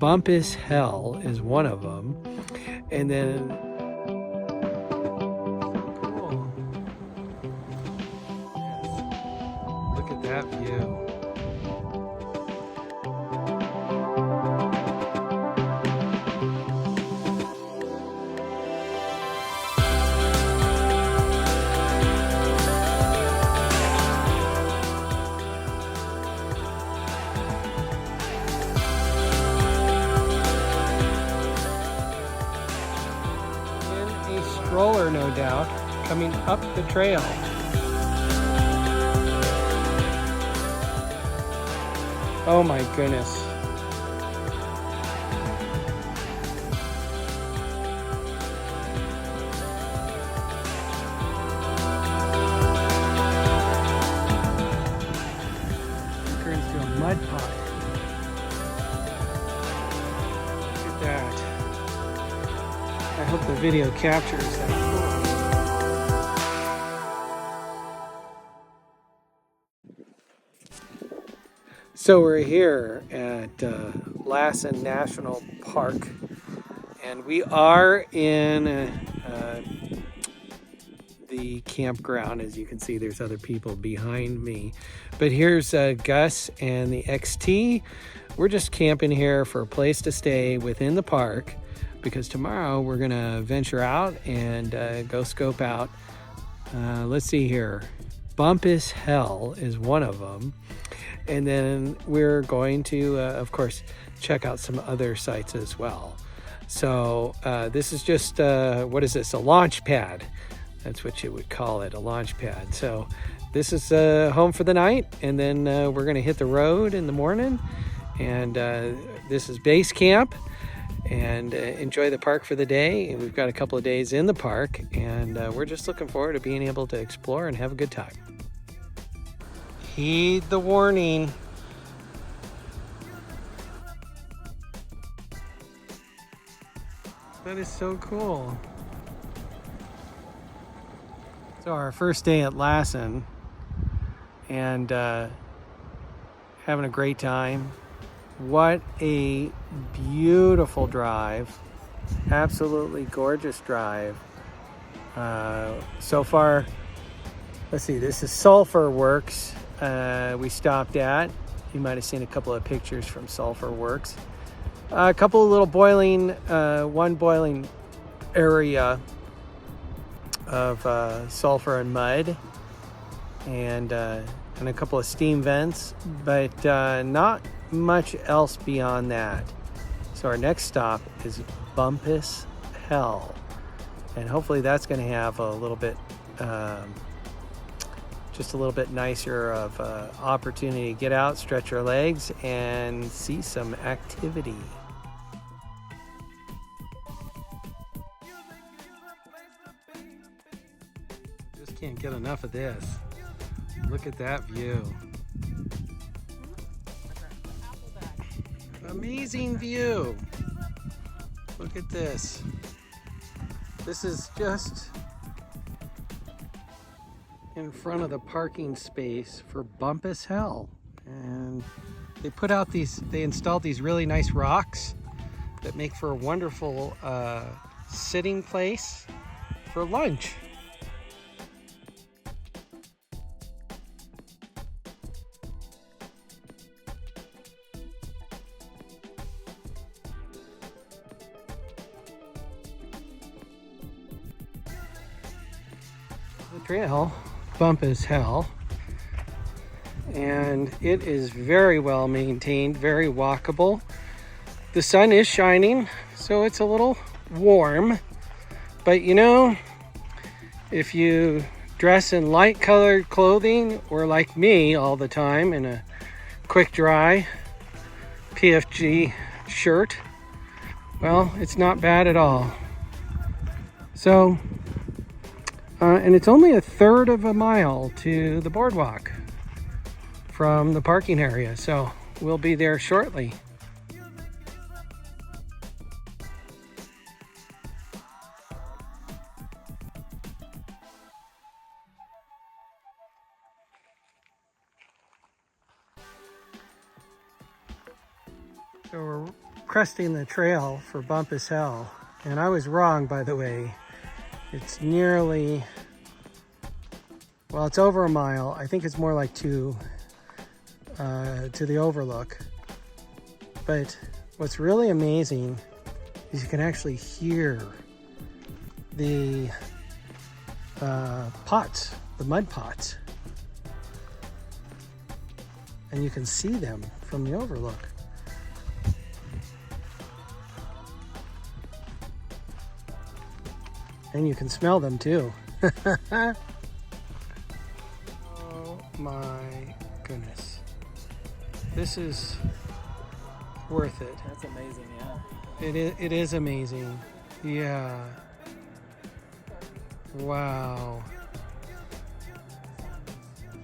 Bumpass Hell is one of them. And then, cool. Yes. Look at that view. Stroller, no doubt, coming up the trail. Oh my goodness. It turns to a mud pot. Look at that. I hope the video captures that. So we're here at Lassen National Park, and we are in the campground. As you can see, there's other people behind me. But here's Gus and the XT. We're just camping here for a place to stay within the park, because tomorrow we're gonna venture out and go scope out. Let's see here. Bumpass Hell is one of them. And then we're going to, of course, check out some other sites as well. So this is just, what is this? A launch pad. That's what you would call it, a launch pad. So this is home for the night. And then we're gonna hit the road in the morning. And this is base camp. And enjoy the park for the day. We've got a couple of days in the park, and we're just looking forward to being able to explore and have a good time. Heed the warning. That is so cool. So our first day at Lassen, and having a great time. What a beautiful drive. Absolutely gorgeous drive. So far, let's see, this is Sulfur Works we stopped at. You might have seen a couple of pictures from Sulfur Works. A couple of little boiling, one boiling area of sulfur and mud, and a couple of steam vents, but not much else beyond that. So our next stop is Bumpass Hell, and hopefully that's going to have a little bit just a little bit nicer of opportunity to get out, stretch our legs, and see some activity. Just can't get enough of this. Look at that view. Amazing view. Look at this. This is just in front of the parking space for Bumpass Hell. And they put out they installed these really nice rocks that make for a wonderful sitting place for lunch. The trail, Bumpass Hell, and it is very well maintained, very walkable. The sun is shining, so it's a little warm, but you know, if you dress in light colored clothing, or like me all the time in a quick dry PFG shirt, well, it's not bad at all. So and it's only a third of a mile to the boardwalk from the parking area, so we'll be there shortly. So we're cresting the trail for Bumpass Hell, and I was wrong, by the way. It's nearly, well, it's over a mile. I think it's more like 2 to the overlook. But what's really amazing is you can actually hear the pots, the mud pots. And you can see them from the overlook. And you can smell them too. Oh my goodness. This is worth it. That's amazing, yeah. It is amazing. Yeah. Wow.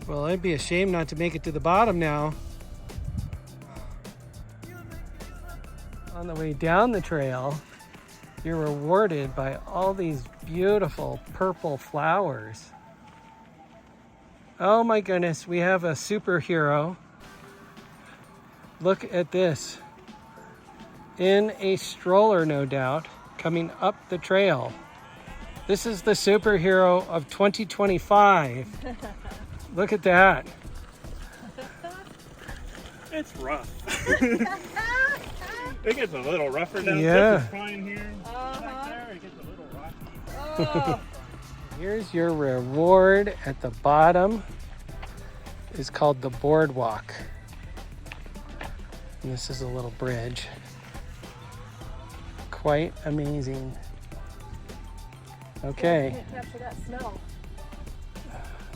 Well, it'd be a shame not to make it to the bottom now. On the way down the trail, you're rewarded by all these beautiful purple flowers. Oh my goodness, we have a superhero. Look at this. In a stroller, no doubt, coming up the trail. This is the superhero of 2025. Look at that. It's rough. It gets a little rougher down. Yeah. This is fine here. Back there, it gets a little rocky. Here's your reward at the bottom. It's called the boardwalk. And this is a little bridge. Quite amazing. Okay. Can't capture that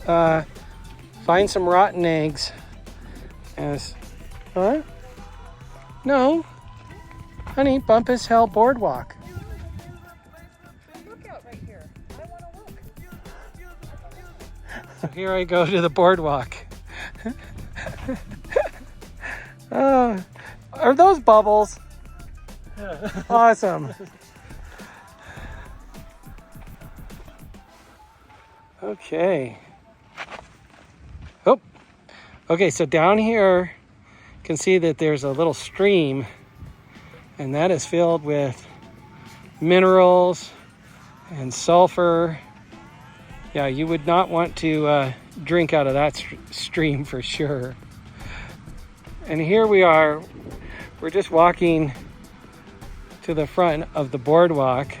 smell. Find some rotten eggs. As, huh? No. Honey, Bumpass Hell boardwalk. Look out right here. I want to look. So here I go to the boardwalk. Oh, are those bubbles? Yeah. Awesome. Okay. Oh, okay, so down here you can see that there's a little stream, and that is filled with minerals and sulfur. Yeah, you would not want to drink out of that stream for sure. And here we are, we're just walking to the front of the boardwalk.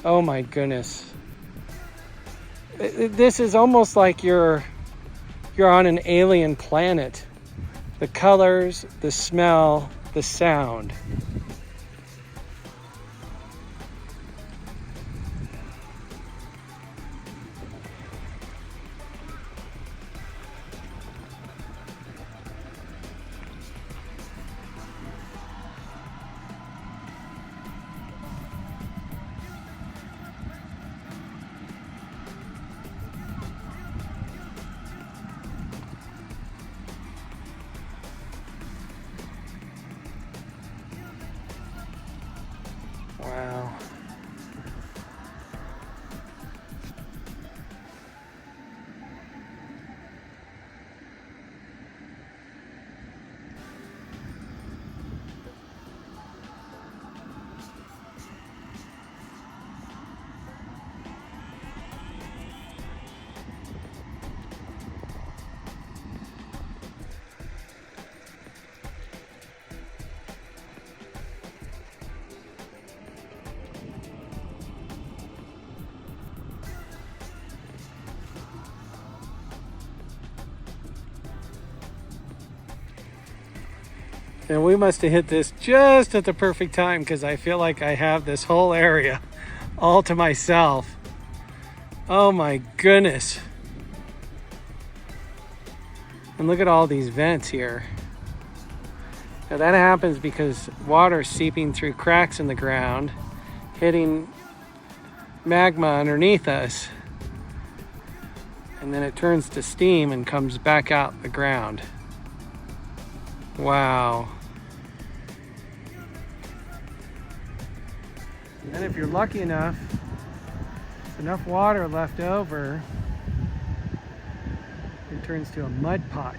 Oh my goodness. This is almost like you're on an alien planet. The colors, the smell, the sound. Wow. And we must have hit this just at the perfect time, because I feel like I have this whole area all to myself. Oh my goodness. And look at all these vents here. Now that happens because water is seeping through cracks in the ground, hitting magma underneath us. And then it turns to steam and comes back out the ground. Wow. And then if you're lucky enough, enough water left over, it turns to a mud pot.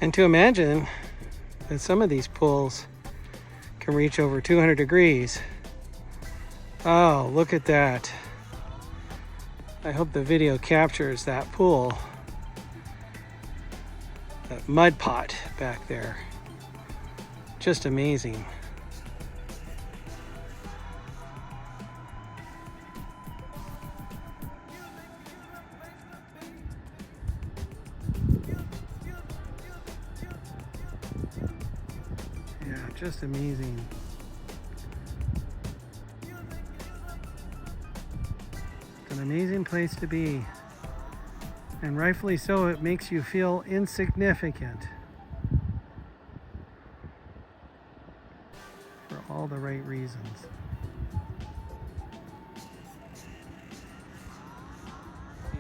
And to imagine that some of these pools can reach over 200 degrees. Oh, look at that. I hope the video captures that pool. That mud pot back there. Just amazing. Yeah, just amazing. It's an amazing place to be. And rightfully so, it makes you feel insignificant. For all the right reasons.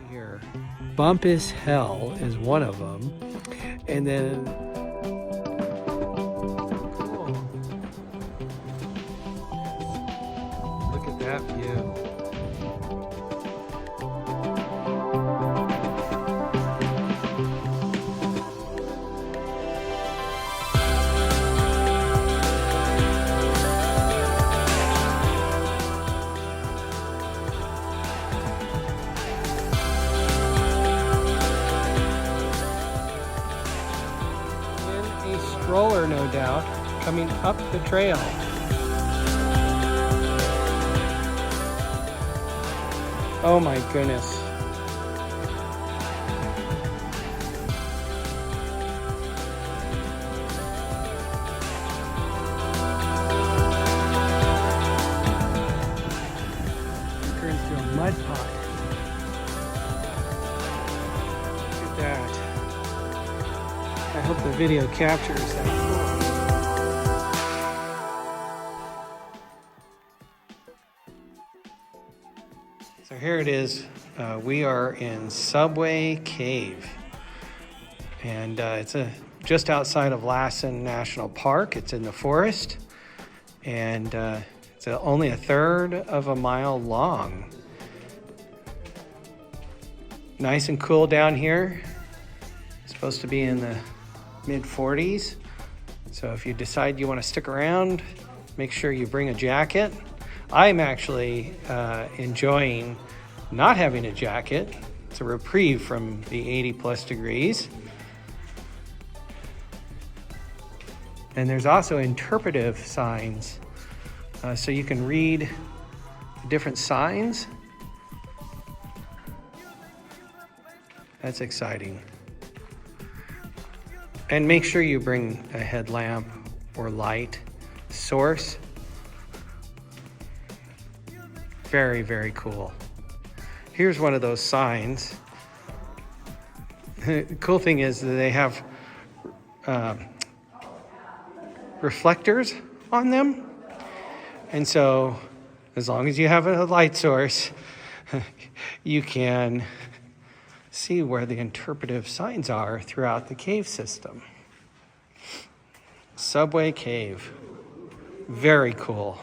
Here, Bumpass Hell is one of them. And then look at that view. And a stroller, no doubt, coming up the trail. Oh my goodness. It turns to a mud pot. Look at that. I hope the video captures that. So here it is. We are in Subway Cave, and it's just outside of Lassen National Park. It's in the forest, and it's only a third of a mile long. Nice and cool down here. It's supposed to be in the mid-40s. So if you decide you want to stick around, make sure you bring a jacket. I'm actually enjoying not having a jacket. It's a reprieve from the 80+ degrees. And there's also interpretive signs, so you can read the different signs. That's exciting. And make sure you bring a headlamp or light source. Very, very cool. Here's one of those signs. The cool thing is that they have reflectors on them. And so as long as you have a light source, you can see where the interpretive signs are throughout the cave system. Subway Cave. Very cool.